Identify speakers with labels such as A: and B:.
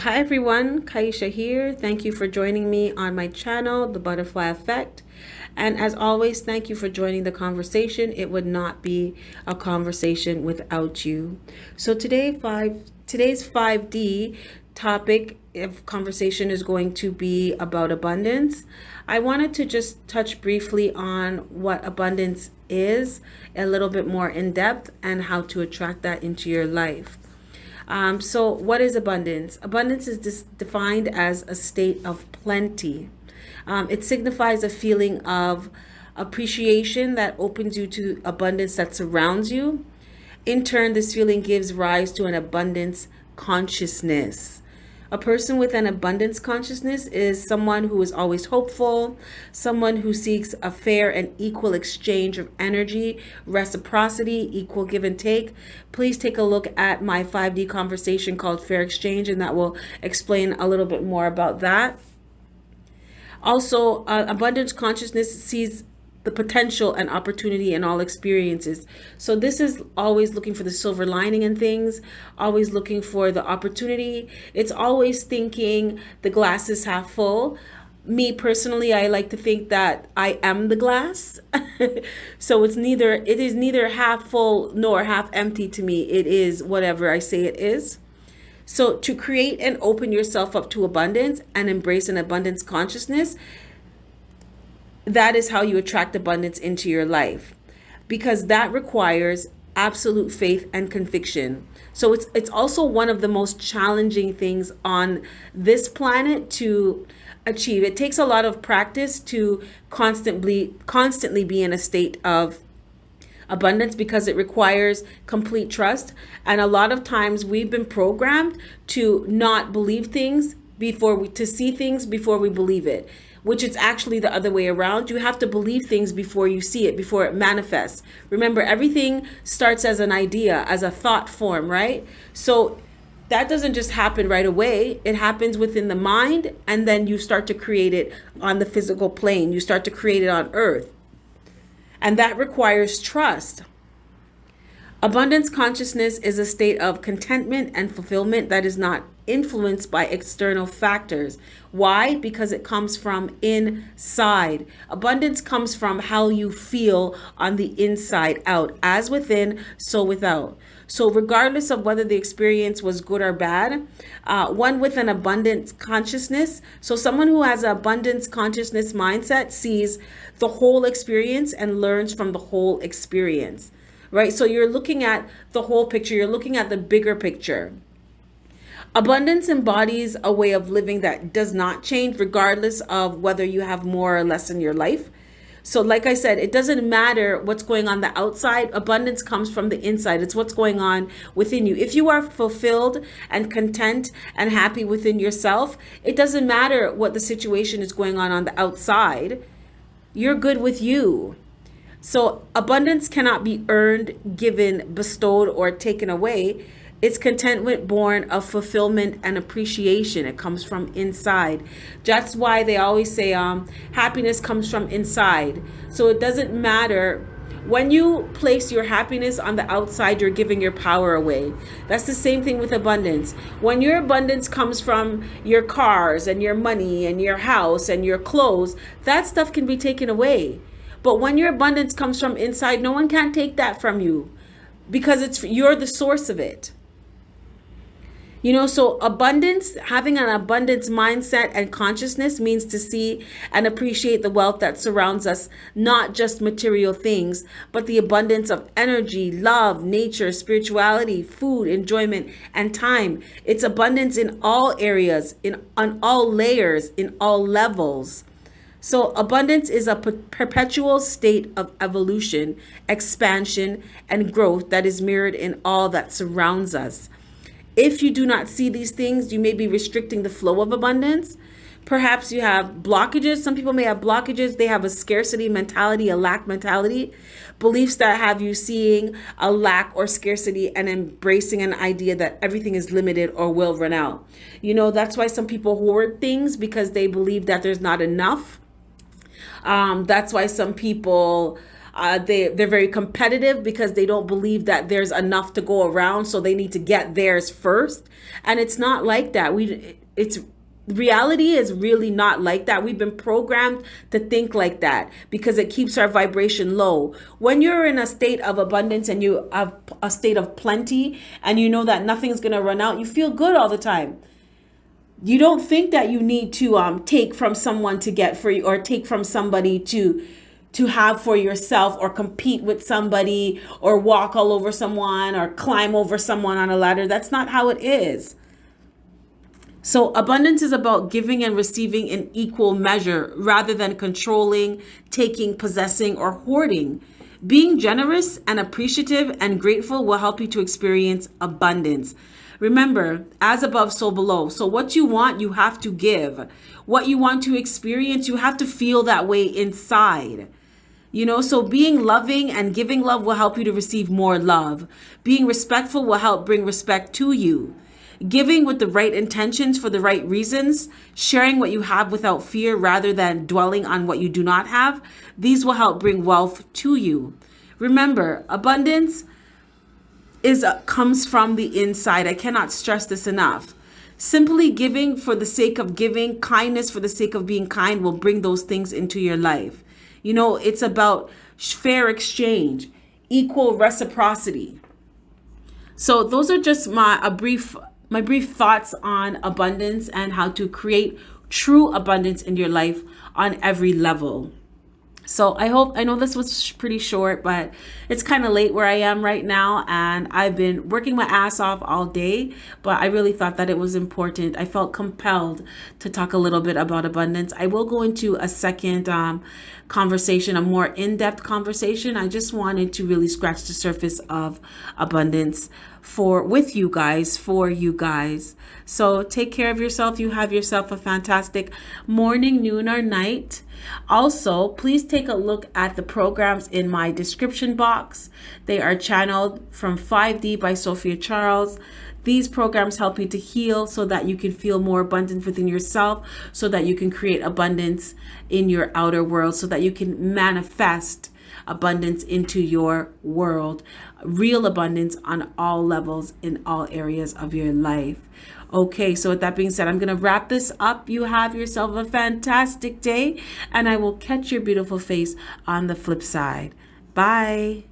A: Hi everyone, Kaisha here. Thank you for joining me on my channel, The Butterfly Effect. And as always, thank you for joining the conversation. It would not be a conversation without you. So today's 5D topic of conversation is going to be about abundance. I wanted to just touch briefly on what abundance is, a little bit more in depth, and how to attract that into your life. So what is abundance? Abundance is defined as a state of plenty. It signifies a feeling of appreciation that opens you to abundance that surrounds you. In turn, this feeling gives rise to an abundance consciousness. A person with an abundance consciousness is someone who is always hopeful, someone who seeks a fair and equal exchange of energy, reciprocity, equal give and take. Please take a look at my 5D conversation called Fair Exchange, and that will explain a little bit more about that. Also, abundance consciousness sees the potential and opportunity in all experiences. So this is always looking for the silver lining in things, always looking for the opportunity. It's always thinking the glass is half full. Me personally, I like to think that I am the glass. So it is neither half full nor half empty to me. It is whatever I say it is. So to create and open yourself up to abundance and embrace an abundance consciousness, that is how you attract abundance into your life, because that requires absolute faith and conviction. So it's also one of the most challenging things on this planet to achieve. It takes a lot of practice to constantly be in a state of abundance, because it requires complete trust. And a lot of times we've been programmed to not believe things to see things before we believe it, which is actually the other way around. You have to believe things before you see it, before it manifests. Remember, everything starts as an idea, as a thought form, right? So that doesn't just happen right away. It happens within the mind, and then you start to create it on the physical plane. You start to create it on earth. And that requires trust. Abundance consciousness is a state of contentment and fulfillment that is not influenced by external factors. Why? Because it comes from inside. Abundance comes from how you feel on the inside out, as within, so without. So regardless of whether the experience was good or bad, one with an abundance consciousness, so someone who has an abundance consciousness mindset sees the whole experience and learns from the whole experience, right? So you're looking at the whole picture, you're looking at the bigger picture. Abundance embodies a way of living that does not change regardless of whether you have more or less in your life. So like I said, it doesn't matter what's going on the outside. Abundance comes from the inside. It's what's going on within you. If you are fulfilled and content and happy within yourself, it doesn't matter what the situation is going on the outside. You're good with you. So abundance cannot be earned, given, bestowed, or taken away. It's contentment born of fulfillment and appreciation. It comes from inside. That's why they always say happiness comes from inside. So it doesn't matter. When you place your happiness on the outside, you're giving your power away. That's the same thing with abundance. When your abundance comes from your cars and your money and your house and your clothes, that stuff can be taken away. But when your abundance comes from inside, no one can take that from you, because you're the source of it. So abundance, having an abundance mindset and consciousness, means to see and appreciate the wealth that surrounds us, not just material things, but the abundance of energy, love, nature, spirituality, food, enjoyment, and time. It's abundance in all areas, on all layers, in all levels. So abundance is a perpetual state of evolution, expansion, and growth that is mirrored in all that surrounds us. If you do not see these things, you may be restricting the flow of abundance. Perhaps you have blockages. Some people may have blockages. They have a scarcity mentality, a lack mentality, beliefs that have you seeing a lack or scarcity and embracing an idea that everything is limited or will run out. That's why some people hoard things, because they believe that there's not enough. That's why some people They're very competitive because they don't believe that there's enough to go around, so they need to get theirs first. And it's not like that. It's reality is really not like that. We've been programmed to think like that because it keeps our vibration low. When you're in a state of abundance and you have a state of plenty and you know that nothing's going to run out, you feel good all the time. You don't think that you need to take from someone to get for you, or take from somebody to have for yourself, or compete with somebody, or walk all over someone, or climb over someone on a ladder. That's not how it is. So abundance is about giving and receiving in equal measure rather than controlling, taking, possessing, or hoarding. Being generous and appreciative and grateful will help you to experience abundance. Remember, as above, so below. So what you want, you have to give. What you want to experience, you have to feel that way inside. So being loving and giving love will help you to receive more love. Being respectful will help bring respect to you. Giving with the right intentions for the right reasons, sharing what you have without fear rather than dwelling on what you do not have, these will help bring wealth to you. Remember, abundance comes from the inside. I cannot stress this enough. Simply giving for the sake of giving, kindness for the sake of being kind will bring those things into your life. It's about fair exchange, equal reciprocity. So those are just my brief thoughts on abundance and how to create true abundance in your life on every level. So I know this was pretty short, but it's kind of late where I am right now, and I've been working my ass off all day, but I really thought that it was important. I felt compelled to talk a little bit about abundance. I will go into a second conversation, a more in-depth conversation. I just wanted to really scratch the surface of abundance for you guys. So take care of yourself. You have yourself a fantastic morning, noon, or night. Also, please take a look at the programs in my description box. They are channeled from 5D by Sophia Charles. These programs help you to heal so that you can feel more abundant within yourself, so that you can create abundance in your outer world, so that you can manifest abundance into your world, real abundance on all levels in all areas of your life. Okay, so with that being said, I'm going to wrap this up. You have yourself a fantastic day, and I will catch your beautiful face on the flip side. Bye.